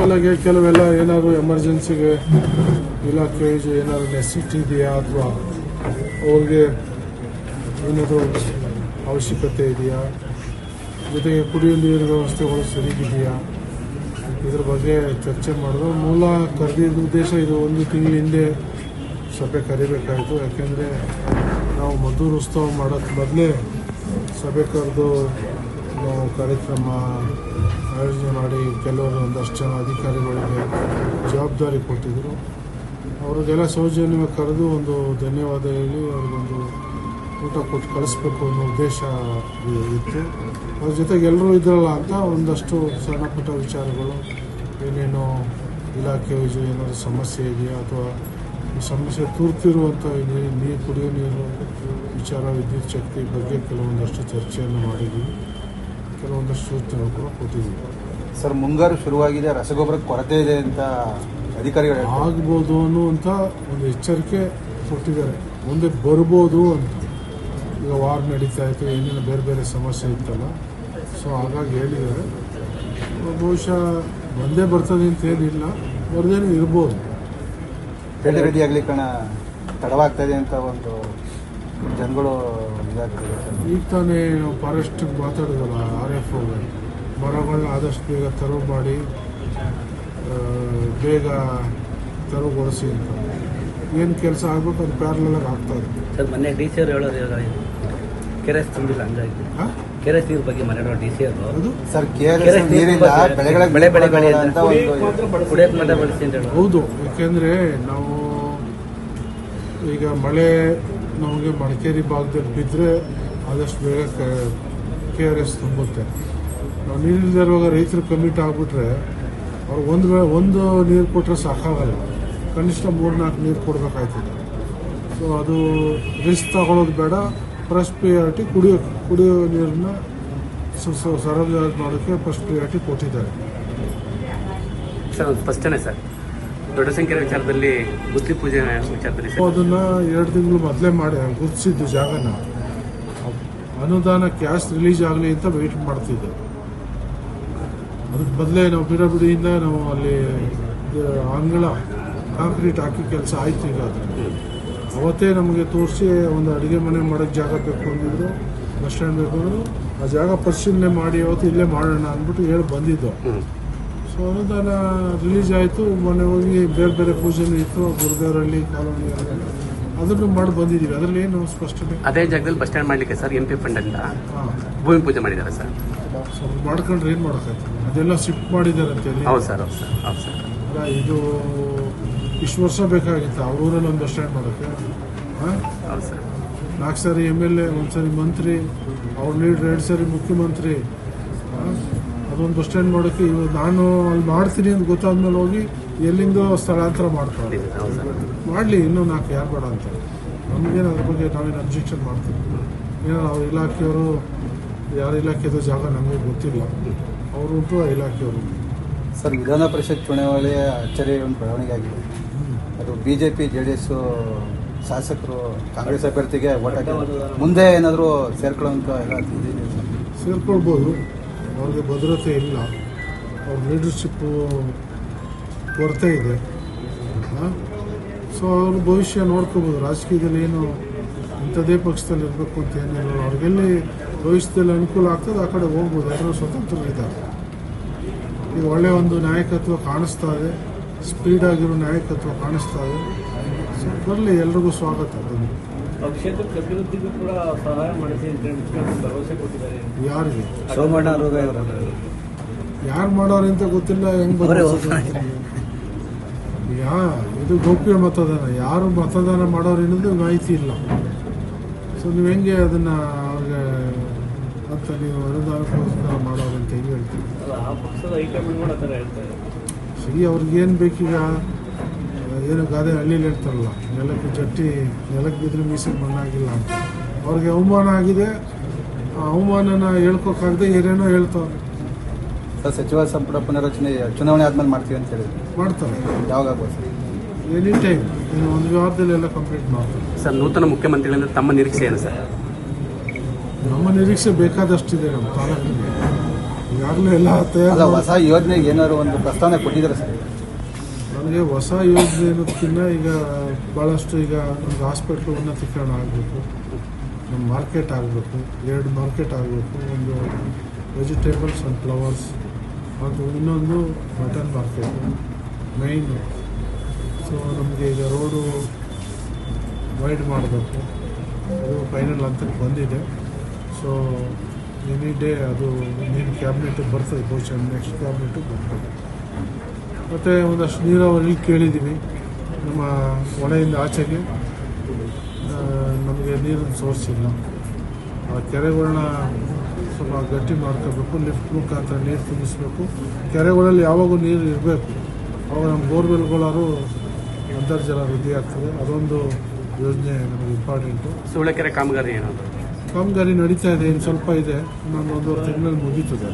ಶಾಲೆಗೆ ಕೆಲವೆಲ್ಲ ಏನಾದರೂ ಎಮರ್ಜೆನ್ಸಿಗೆ ಇಲಾಖೆ ಏನಾದರೂ ನೆಸಿಟಿ ಇದೆಯಾ ಅಥವಾ ಅವ್ರಿಗೆ ಏನಾದರೂ ಅವಶ್ಯಕತೆ ಇದೆಯಾ, ಜೊತೆಗೆ ಕುಡಿಯುವ ನೀರಿನ ವ್ಯವಸ್ಥೆಗಳು ಸರಿಗಿದೆಯಾ, ಇದ್ರ ಬಗ್ಗೆ ಚರ್ಚೆ ಮಾಡಿದ್ರು. ಮೂಲ ಕರೆದಿದ್ದ ಉದ್ದೇಶ ಇದು 1 ತಿಂಗಳ ಹಿಂದೆ ಸಭೆ ಕರಿಬೇಕಾಯಿತು. ಯಾಕೆಂದರೆ ನಾವು ಮದ್ದೂರು ಉತ್ಸವ ಮಾಡೋಕ್ಕೆ ಮೊದಲೇ ಸಭೆ ಕರೆದು ನಾವು ಕಾರ್ಯಕ್ರಮ ಆಯೋಜನೆ ಮಾಡಿ ಕೆಲವರು ಒಂದಷ್ಟು ಜನ ಅಧಿಕಾರಿಗಳಿಗೆ ಜವಾಬ್ದಾರಿ ಕೊಟ್ಟಿದ್ದರು. ಅವ್ರಿಗೆಲ್ಲ ಸೌಜನ್ಯ ಕರೆದು ಒಂದು ಧನ್ಯವಾದ ಹೇಳಿ ಅವ್ರಿಗೊಂದು ಊಟ ಕೊಟ್ಟು ಕಳಿಸ್ಬೇಕು ಅನ್ನೋ ಉದ್ದೇಶ ಇತ್ತು. ಅದ್ರ ಜೊತೆಗೆ ಎಲ್ಲರೂ ಇದ್ರಲ್ಲ ಅಂತ ಒಂದಷ್ಟು ಸಣ್ಣ ಪುಟ್ಟ ವಿಚಾರಗಳು, ಏನೇನೋ ಇಲಾಖೆ ಏನಾದರೂ ಸಮಸ್ಯೆ ಇದೆಯಾ ಅಥವಾ ಈ ಸಮಸ್ಯೆ ತುರ್ತಿರುವಂಥ ನೀರು ಕುಡಿಯೋ ನೀರು ವಿಚಾರ, ವಿದ್ಯುತ್ ಶಕ್ತಿ ಬಗ್ಗೆ ಕೆಲವೊಂದಷ್ಟು ಚರ್ಚೆಯನ್ನು ಮಾಡಿದ್ದೀವಿ. ಕೆಲವೊಂದಷ್ಟು ಸೂಚನೆ ಕೂಡ ಕೊಟ್ಟಿದ್ದೀವಿ. ಸರ್, ಮುಂಗಾರು ಶುರುವಾಗಿದೆ, ರಸಗೊಬ್ಬರ ಕೊರತೆ ಇದೆ ಅಂತ ಅಧಿಕಾರಿಗಳು ಆಗ್ಬೋದು ಅನ್ನುವಂಥ ಒಂದು ಎಚ್ಚರಿಕೆ ಕೊಟ್ಟಿದ್ದಾರೆ. ಮುಂದೆ ಬರ್ಬೋದು ಅಂತ. ಈಗ ವಾರ ನಡೀತಾ ಇತ್ತು, ಏನೇನು ಬೇರೆ ಬೇರೆ ಸಮಸ್ಯೆ ಇತ್ತಲ್ಲ, ಸೊ ಹಾಗಾಗಿ ಹೇಳಿದ್ದಾರೆ. ಬಹುಶಃ ಬಂದೇ ಬರ್ತದೆ ಅಂತ ಏನಿಲ್ಲ, ಬರ್ದೇನೂ ಇರ್ಬೋದು. ರೆಡಿ ಆಗ್ಲಿಕ್ಕೆ ತಡವಾಗ್ತದೆ ಅಂತ ಒಂದು ಜನಗಳು ಇದಾಗ್ತದೆ. ಈಗ ತಾನೇ ನಾವು ಫಾರೆಸ್ಟಿಗೆ ಮಾತಾಡಿದಲ್ಲ, RF ಮರಗಳನ್ನ ಆದಷ್ಟು ಬೇಗ ತೆರವು ಮಾಡಿ ಬೇಗ ತೆರವುಗೊಳಿಸಿ ಅಂತ ಏನು ಕೆಲಸ ಆಗಬೇಕು ಅದು ಪ್ಯಾರಲಾಗಿ ಆಗ್ತಾಯಿದೆ. ಸರ್, ಮೊನ್ನೆ DC ಅವರು ಹೇಳೋದು KRS ತುಂಬಿಲ್ಲ, ಹಂಗಾಗಿ KRS ನೀರು ಬಗ್ಗೆ ಮನೆ DC ಅವರು ಸರ್ KRS ನೀರಿಂದ ಬೆಳೆ ಅಂತ ಕುಡಿಯೋಕೆ ಮಾತ್ರ ಬಳಸಿ ಅಂತ ಹೇಳೋದು. ಹೌದು, ಯಾಕೆಂದರೆ ನಾವು ಈಗ ಮಳೆ ನಮಗೆ ಮಡಿಕೇರಿ ಭಾಗದಲ್ಲಿ ಬಿದ್ದರೆ ಆದಷ್ಟು ಬೇಗ KRS ತುಂಬುತ್ತೆ. ನಾವು ನೀರಿಲ್ಲದೆ ಇರುವಾಗ ರೈತರು ಕಮಿಟ್ ಆಗಿಬಿಟ್ರೆ ಅವ್ರು ಒಂದು ನೀರು ಕೊಟ್ಟರೆ ಸಾಕಾಗಲ್ಲ, ಕನಿಷ್ಠ 3-4 ನೀರು ಕೊಡಬೇಕಾಯ್ತದೆ. ಸೊ ಅದು ರಿಸ್ಕ್ ತಗೊಳ್ಳೋದು ಬೇಡ. ಫಸ್ಟ್ ಪ್ರಿಯಾರಿಟಿ ಕುಡಿಯೋ ನೀರನ್ನ ಸರಬರಾಜು ಮಾಡೋಕ್ಕೆ ಫಸ್ಟ್ ಪ್ರಿಯಾರಿಟಿ ಕೊಟ್ಟಿದ್ದಾರೆ. ಸರ್, ಒಂದು ಸ್ಪಷ್ಟನೆ ಸರ್, ದೊಡ್ಡ ಸಂಖ್ಯೆಯ ವಿಚಾರದಲ್ಲಿ ಗುತ್ತಿ ಪೂಜೆ ವಿಚಾರದಲ್ಲಿ ಅದನ್ನು 2 ತಿಂಗಳು ಮೊದಲೇ ಮಾಡಿ ಗುರುತಿಸಿದ್ದು ಜಾಗನ ಅನುದಾನ ಕ್ಯಾಶ್ ರಿಲೀಸ್ ಆಗಲಿ ಅಂತ ವೆಯ್ಟ್ ಮಾಡ್ತಿದ್ದೆ. ಅದಕ್ಕೆ ಬದಲೇ ನಾವು ಬಿಡಿಯಿಂದ ನಾವು ಅಲ್ಲಿ ಅಂಗಳ ಕಾಂಕ್ರೀಟ್ ಹಾಕಿ ಕೆಲಸ ಆಯ್ತು. ಈಗ ಅದು ಅವತ್ತೇ ನಮಗೆ ತೋರಿಸಿ ಒಂದು ಅಡುಗೆ ಮನೆ ಮಾಡೋಕ್ಕೆ ಜಾಗ ಬೇಕು ಅಂದಿದ್ರು, ಬಸ್ ಸ್ಟ್ಯಾಂಡ್ ಬೇಕು ಅಂದರು. ಆ ಜಾಗ ಪರಿಶೀಲನೆ ಮಾಡಿ ಅವತ್ತು ಇಲ್ಲೇ ಮಾಡೋಣ ಅಂದ್ಬಿಟ್ಟು ಹೇಳಿ ಬಂದಿದ್ದು. ಸೊ ಅನುದಾನ ರಿಲೀಸ್ ಆಯಿತು. ಮೊನ್ನೆ ಹೋಗಿ ಬೇರೆ ಬೇರೆ ಪೂಜೆನೂ ಇತ್ತು, ಗುರುದೇವರಹಳ್ಳಿ ಕಾಲೋನಿ ಅದನ್ನು ಮಾಡಿ ಬಂದಿದ್ದೀವಿ. ಅದರಲ್ಲಿ ಏನು ಸ್ಪಷ್ಟತೆ. ಅದೇ ಜಾಗದಲ್ಲಿ ಬಸ್ ಸ್ಟ್ಯಾಂಡ್ ಮಾಡಲಿಕ್ಕೆ ಸರ್ MP ಫಂಡ್ ಅಂತ ಭೂಮಿ ಪೂಜೆ ಮಾಡಿದ್ದಾರೆ ಸರ್. ಸೊ ಮಾಡ್ಕೊಂಡ್ರೆ ಏನು ಮಾಡೋಕ್ಕಾಯ್ತು, ಅದೆಲ್ಲ ಶಿಫ್ಟ್ ಮಾಡಿದ್ದಾರೆ ಅಂತೇಳಿ. ಹೌದು ಸರ್, ಹೌದು ಸರ್, ಹೌದು ಸರ್. ಅಲ್ಲ, ಇದು ಇಷ್ಟು ವರ್ಷ ಬೇಕಾಗಿತ್ತು ಅವ್ರ ಊರಲ್ಲಿ ಒಂದು ಬಸ್ ಸ್ಟ್ಯಾಂಡ್ ಮಾಡೋಕ್ಕೆ. ಹೌದು ಸರ್. 4 ಸಾರಿ MLA, 1 ಸಾರಿ ಮಂತ್ರಿ, ಅವ್ರ ಲೀಡ್ರ್ 2 ಸಾರಿ ಮುಖ್ಯಮಂತ್ರಿ. ಅದೊಂದು ಬಸ್ ಸ್ಟ್ಯಾಂಡ್ ಮಾಡೋಕ್ಕೆ ಇವಾಗ ನಾನು ಅಲ್ಲಿ ಮಾಡ್ತೀನಿ ಅಂತ ಗೊತ್ತಾದ್ಮೇಲೆ ಹೋಗಿ ಎಲ್ಲಿಂದೋ ಸ್ಥಳಾಂತರ ಮಾಡ್ತಾರೆ. ಮಾಡಲಿ, ಇನ್ನೂ 4 ಯಾರು ಬೇಡ ಅಂತ. ನಮಗೇನು ಅದ್ರ ಬಗ್ಗೆ ನಾವೇನು ಅಬ್ಜೆಕ್ಷನ್ ಮಾಡ್ತೀವಿ. ಏನೋ ಅವ್ರ ಇಲಾಖೆಯವರು, ಯಾರ ಇಲಾಖೆದು ಜಾಗ ನಮಗೆ ಗೊತ್ತಿಲ್ಲ, ಅವರು ಉಂಟು ಆ ಇಲಾಖೆಯವರು. ಸರ್, ವಿಧಾನ ಪರಿಷತ್ ಚುನಾವಣೆಯ ಅಚ್ಚರಿಯ ಒಂದು ಬೆಳವಣಿಗೆ ಆಗಿದೆ. ಅದು BJP JDS ಶಾಸಕರು ಕಾಂಗ್ರೆಸ್ ಅಭ್ಯರ್ಥಿಗೆ ಓಟ್ ಹಾಕಿದ್ದಾರೆ. ಮುಂದೆ ಏನಾದರೂ ಸೇರ್ಕೊಳ್ಳೋಂಥ ಎಲ್ಲ ಸೇರ್ಕೊಳ್ಬೋದು. ಅವ್ರಿಗೆ ಭದ್ರತೆ ಇಲ್ಲ, ಅವ್ರ ಲೀಡರ್ಶಿಪ್ಪು ಕೊರತೆ ಇದೆ. ಸೊ ಅವ್ರ ಭವಿಷ್ಯ ನೋಡ್ಕೋಬೋದು. ರಾಜಕೀಯದಲ್ಲಿ ಏನು ಇಂಥದ್ದೇ ಪಕ್ಷದಲ್ಲಿ ಇರಬೇಕು ಅಂತ ಏನಿಲ್ಲ. ಅವ್ರಿಗೆಲ್ಲಿ ಭವಿಷ್ಯದಲ್ಲಿ ಅನುಕೂಲ ಆಗ್ತದೆ ಆ ಕಡೆ ಹೋಗ್ಬೋದು. ಎಲ್ಲರೂ ಸ್ವತಂತ್ರರಿದ್ದಾರೆ. ಈಗ ಒಳ್ಳೆಯ ಒಂದು ನಾಯಕತ್ವ ಕಾಣಿಸ್ತಾ ಇದೆ, ಸ್ಪೀಡಾಗಿರೋ ನಾಯಕತ್ವ ಕಾಣಿಸ್ತಾ ಇದೆ. ಸೊ ಬರಲಿ, ಎಲ್ರಿಗೂ ಸ್ವಾಗತ. ಕ್ಷೇತ್ರಕ್ಕೆ ಅಭಿವೃದ್ಧಿಗೂ ಕೂಡ ಸಹಾಯ ಮಾಡಿಸಿ ಭರವಸೆ ಕೊಟ್ಟಿದ್ದಾರೆ. ಯಾರಿಗೆ? ಸೋಮಣ್ಣ ಯಾರು ಮಾಡೋರು ಅಂತ ಗೊತ್ತಿಲ್ಲ. ಹೆಂಗೆ ಇದು ಗೌಪ್ಯ ಮತದಾನ, ಯಾರು ಮತದಾನ ಮಾಡೋರು ಅನ್ನೋದು ಮಾಹಿತಿ ಇಲ್ಲ. ಸೊ ನೀವು ಹೆಂಗೆ ಅದನ್ನು ಅವ್ರಿಗೆ ಅಂತ ನೀವು ಅನುದಾನಕ್ಕೋಸ್ಕರ ಮಾಡೋರು ಅಂತ ಹೆಂಗೆ ಹೇಳ್ತೀವಿ? ಸರಿ, ಅವ್ರಿಗೇನು ಬೇಕೀಗ? ಏನು ಗಾದೆ ಹಳ್ಳಿಲಿ ಹೇಳ್ತಾರಲ್ಲ, ನೆಲಕ್ಕೆ ಬಿದ್ದರೆ ಮೀಸೆ ಮಣ್ಣಾಗಿಲ್ಲ ಅಂತ. ಅವ್ರಿಗೆ ಅವಮಾನ ಆಗಿದೆ. ಆ ಅವಮಾನನ ಹೇಳ್ಕೊಕ್ಕಾಗದೆ ಏನೇನೋ ಹೇಳ್ತಾವ್ರೆ. ಸಚಿವ ಸಂಪುಟ ಪುನರಚನೆ ಚುನಾವಣೆ ಆದ್ಮೇಲೆ ಮಾಡ್ತೀವಿ ಅಂತ ಹೇಳಿ ಮಾಡ್ತಾರೆ. ಯಾವಾಗ ಆಗ್ಬೋದು? ಎನಿ ಟೈಮ್, ಇನ್ನು 1 ವಾರದಲ್ಲಿ ಎಲ್ಲ ಕಂಪ್ಲೀಟ್ ಮಾಡ್ತಾರೆ. ಸರ್, ನೂತನ ಮುಖ್ಯಮಂತ್ರಿಗಳಿಂದ ತಮ್ಮ ನಿರೀಕ್ಷೆ ಏನು ಸರ್? ನಮ್ಮ ನಿರೀಕ್ಷೆ ಬೇಕಾದಷ್ಟಿದೆ ನಮ್ಮ ತಾಲೂಕಿಗೆ. ಈಗ ಈಗಾಗಲೇ ಎಲ್ಲ ಅಲ್ಲ, ತಯಾರು ಹೊಸ ಯೋಜನೆಗೆ ಏನಾದ್ರು ಒಂದು ಪ್ರಸ್ತಾವನೆ ಕೊಟ್ಟಿದ್ದಾರೆ ಸರ್? ನನಗೆ ಹೊಸ ಯೋಜನೆ ಅನ್ನೋದಕ್ಕಿಂತ ಈಗ ಭಾಳಷ್ಟು ಈಗ ನಮ್ಗೆ ಹಾಸ್ಪಿಟ್ಲು ಉನ್ನತೀಕರಣ ಆಗಬೇಕು, ನಮ್ಮ ಮಾರ್ಕೆಟ್ ಆಗಬೇಕು, 2 ಮಾರ್ಕೆಟ್ ಆಗಬೇಕು, ಒಂದು ವೆಜಿಟೇಬಲ್ಸ್ ಆ್ಯಂಡ್ ಫ್ಲವರ್ಸ್, ಅದು ಇನ್ನೊಂದು ಮಟನ್ ಮಾರ್ಕೆಟು ಮೈನು. ಸೊ ನಮಗೆ ಈಗ ರೋಡು ವೈಡ್ ಮಾಡಬೇಕು, ಅದು ಫೈನಲ್ ಹಂತಕ್ಕೆ ಬಂದಿದೆ. ಸೊ ಎನಿ ಡೇ ಅದು ನೀನು ಕ್ಯಾಬಿನೆಟಿಗೆ ಬರ್ತದೆ, ಬಹುಶಃ ನೆಕ್ಸ್ಟ್ ಕ್ಯಾಬಿನೆಟಿಗೆ ಬರ್ತದೆ. ಮತ್ತು ಒಂದಷ್ಟು ನೀರಾವರಿ ಕೇಳಿದ್ದೀವಿ. ನಮ್ಮ ಹೊಳೆಯಿಂದ ಆಚೆಗೆ ನಮಗೆ ನೀರಿನ ಸೋರ್ಸ್ ಇಲ್ಲ. ಆ ಕೆರೆಗಳನ್ನ ಸ್ವಲ್ಪ ಗಟ್ಟಿ ಮಾಡ್ಕೋಬೇಕು, ಲಿಫ್ಟ್ ಮುಖಾಂತರ ನೀರು ತುಂಬಿಸ್ಬೇಕು. ಕೆರೆಗಳಲ್ಲಿ ಯಾವಾಗೂ ನೀರು ಇರಬೇಕು, ಅವಾಗ ನಮ್ಮ ಬೋರ್ವೆಲ್ಗಳಾರು ಅಂತರ್ಜಲ ವೃದ್ಧಿ ಆಗ್ತದೆ. ಅದೊಂದು ಯೋಜನೆ ನಮಗೆ ಇಂಪಾರ್ಟೆಂಟು. ಸೂಳೆಕೆರೆ ಕಾಮಗಾರಿ ಏನಾದ್ರು ಕಾಮಗಾರಿ ನಡೀತಾ ಇದೆ, ಇನ್ನು ಸ್ವಲ್ಪ ಇದೆ, ಇನ್ನೊಂದು 1.5 ತಿಂಗಳಲ್ಲಿ ಮುಗೀತದೆ.